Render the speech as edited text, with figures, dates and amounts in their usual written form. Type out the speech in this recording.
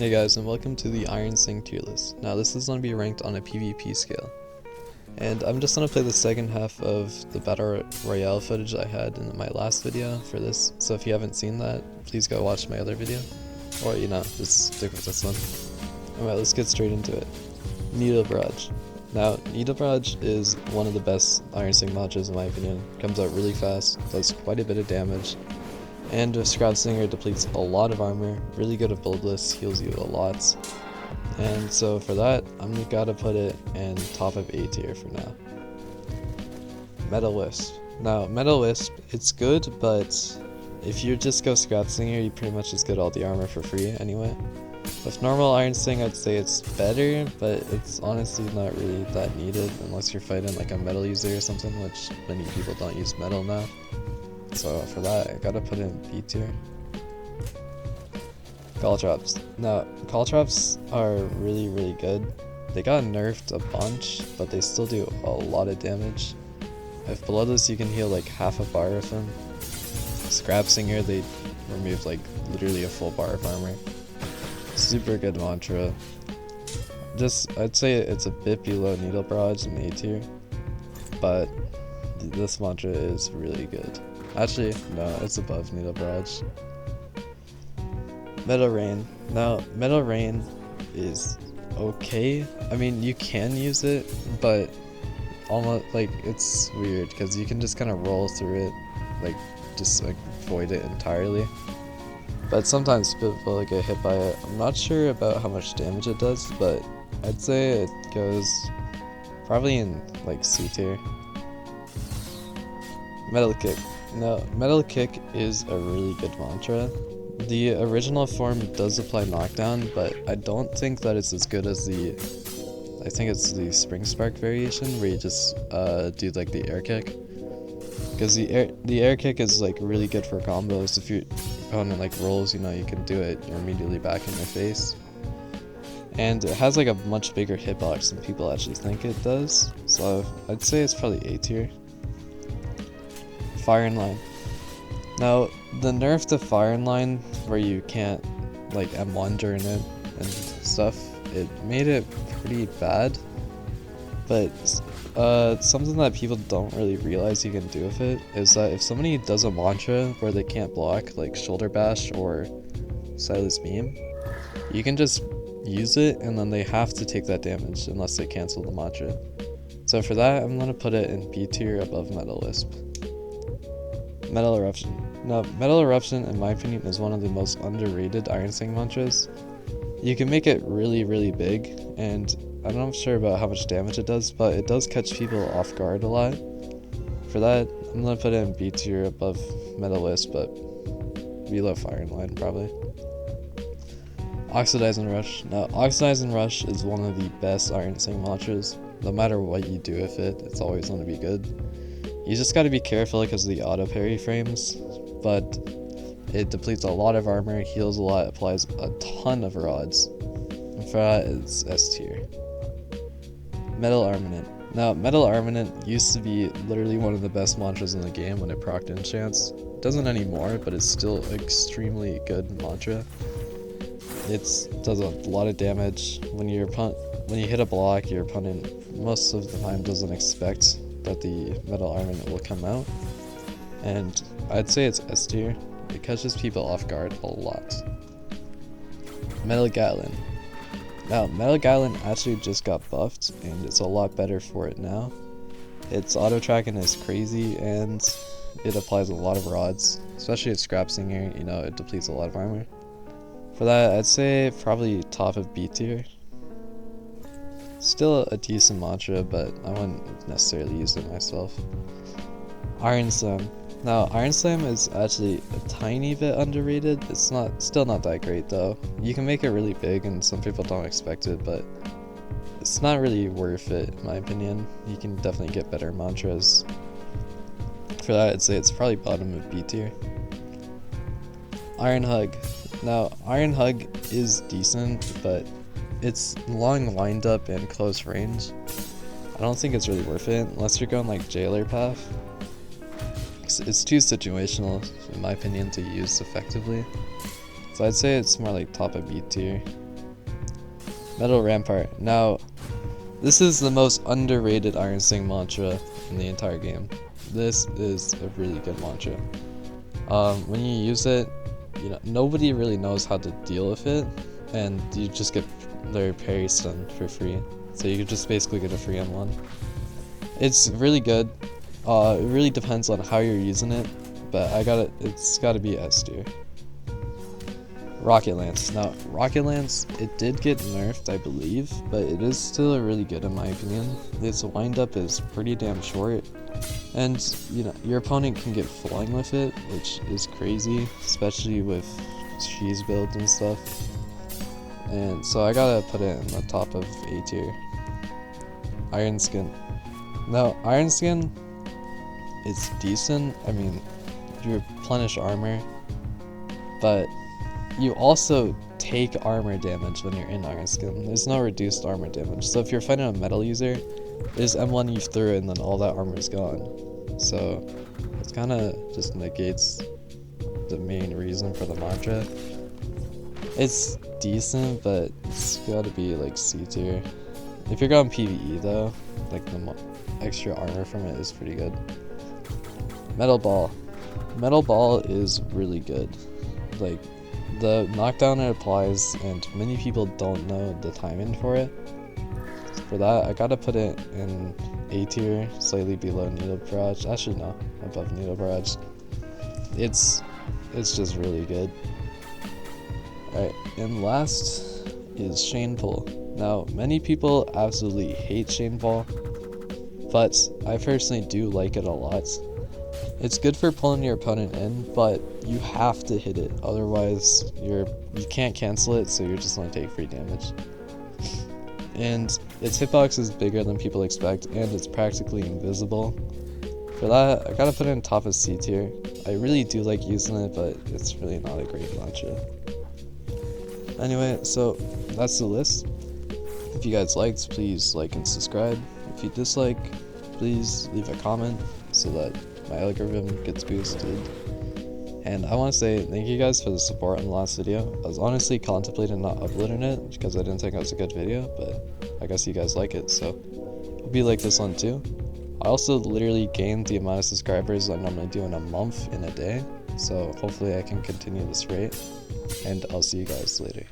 Hey guys, and welcome to the IRONSING tier list. Now this is going to be ranked on a PvP scale. And I'm just going to play the second half of the Battle Royale footage I had in my last video for this. So if you haven't seen that, please go watch my other video. Or, just stick with this one. Alright, let's get straight into it. Needle Barrage. Now, Needle Barrage is one of the best IRONSING launches in my opinion. Comes out really fast, does quite a bit of damage. And Scrap Singer depletes a lot of armor, really good at build lists, heals you a lot. And so for that, I'm gotta put it in top of A tier for now. Metal Wisp. Now, Metal Wisp, it's good, but if you just go Scrap Singer, you pretty much just get all the armor for free anyway. With normal IRONSING, I'd say it's better, but it's honestly not really that needed unless you're fighting like a metal user or something, which many people don't use metal now. So for that, I gotta put it in B tier. Call Traps. Now, Call Traps are really good. They got nerfed a bunch, but they still do a lot of damage. If below this, you can heal like half a bar of them. Scrap Singer, they removed like literally a full bar of armor. Super good mantra. I'd say it's a bit below Needle Barrage in A tier, but this mantra is really good. Actually, no, it's above Needle Barrage. Metal Rain. Now, Metal Rain is okay. I mean, you can use it, but almost like it's weird because you can just kind of roll through it, just avoid it entirely. But sometimes people get hit by it. I'm not sure about how much damage it does, but I'd say it goes probably in like C tier. Metal Kick. Now, Metal Kick is a really good mantra. The original form does apply knockdown, but I don't think that it's as good as I think it's the Spring Spark variation, where you just do like the air kick. Because the air kick is like really good for combos. If your opponent like rolls, you can do it, you're immediately back in their face. And it has like a much bigger hitbox than people actually think it does. So I'd say it's probably A tier. Fire in Line. Now, the nerf to Fire in Line, where you can't like M1 during it and stuff, it made it pretty bad. But something that people don't really realize you can do with it is that if somebody does a mantra where they can't block, like Shoulder Bash or Silas Beam, you can just use it and then they have to take that damage unless they cancel the mantra. So for that, I'm gonna put it in B tier above Metal Wisp. Metal Eruption. Now, Metal Eruption, in my opinion, is one of the most underrated IRONSING mantras. You can make it really big, and I'm not sure about how much damage it does, but it does catch people off guard a lot. For that, I'm gonna put it in B tier above Metal Wisp, but below Fire in Line probably. Oxidizing Rush. Now, Oxidizing Rush is one of the best IRONSING mantras. No matter what you do with it, it's always gonna be good. You just gotta be careful because of the auto parry frames, but it depletes a lot of armor, heals a lot, applies a ton of rods. And for that, it's S tier. Metal Armament. Now, Metal Armament used to be literally one of the best mantras in the game when it procced enchants. It doesn't anymore, but it's still extremely good mantra. It does a lot of damage. When you hit a block, your opponent most of the time doesn't expect that the Metal Armament will come out, and I'd say it's S tier. It catches people off guard a lot. Metal Gatlin. Now, Metal Gatlin actually just got buffed, and it's a lot better for it now. Its auto tracking is crazy, and it applies a lot of rods, especially at Scrap Singer. It depletes a lot of armor. For that, I'd say probably top of B tier. Still a decent mantra, but I wouldn't necessarily use it myself. Iron Slam. Now, Iron Slam is actually a tiny bit underrated. It's still not that great though. You can make it really big and some people don't expect it, but it's not really worth it in my opinion. You can definitely get better mantras. For that, I'd say it's probably bottom of B tier. Iron Hug. Now, Iron Hug is decent, but it's long wind up and close range. I don't think it's really worth it unless you're going like Jailer path. It's too situational, in my opinion, to use effectively. So I'd say it's more like top of B tier. Metal Rampart. Now, this is the most underrated IRONSING mantra in the entire game. This is a really good mantra. When you use it, nobody really knows how to deal with it, and you just get their parry stun for free. So you could just basically get a free M1. It's really good. It really depends on how you're using it, but it's gotta be S tier. Rocket Lance. Now, Rocket Lance, it did get nerfed, I believe, but it is still really good in my opinion. Its windup is pretty damn short, and your opponent can get flying with it, which is crazy, especially with cheese builds and stuff. And so I gotta put it in the top of A tier. Iron Skin. Now, Iron Skin, it's decent. I mean, you replenish armor, but you also take armor damage when you're in Iron Skin. There's no reduced armor damage. So if you're fighting a metal user, there's M1 you threw and then all that armor is gone. So it kind of just negates the main reason for the mantra. It's decent, but it's gotta be like C tier. If you're going PvE though, like the extra armor from it is pretty good. Metal Ball. Metal Ball is really good. Like, the knockdown it applies, and many people don't know the timing for it. For that, I gotta put it in A tier, slightly below Needle Barrage. Actually, no, above Needle Barrage. It's just really good. Alright, and last is Chain Pull. Now, many people absolutely hate Chain Pull, but I personally do like it a lot. It's good for pulling your opponent in, but you have to hit it, otherwise you can't cancel it, so you're just gonna take free damage. And its hitbox is bigger than people expect, and it's practically invisible. For that, I gotta put it in top of C tier. I really do like using it, but it's really not a great mantra. Anyway, so that's the list. If you guys liked, please like and subscribe. If you dislike, please leave a comment so that my algorithm gets boosted. And I want to say thank you guys for the support on the last video. I was honestly contemplating not uploading it because I didn't think it was a good video, but I guess you guys like it, so hope you like this one too. I also literally gained the amount of subscribers I normally do in a month in a day, so hopefully I can continue this rate, and I'll see you guys later.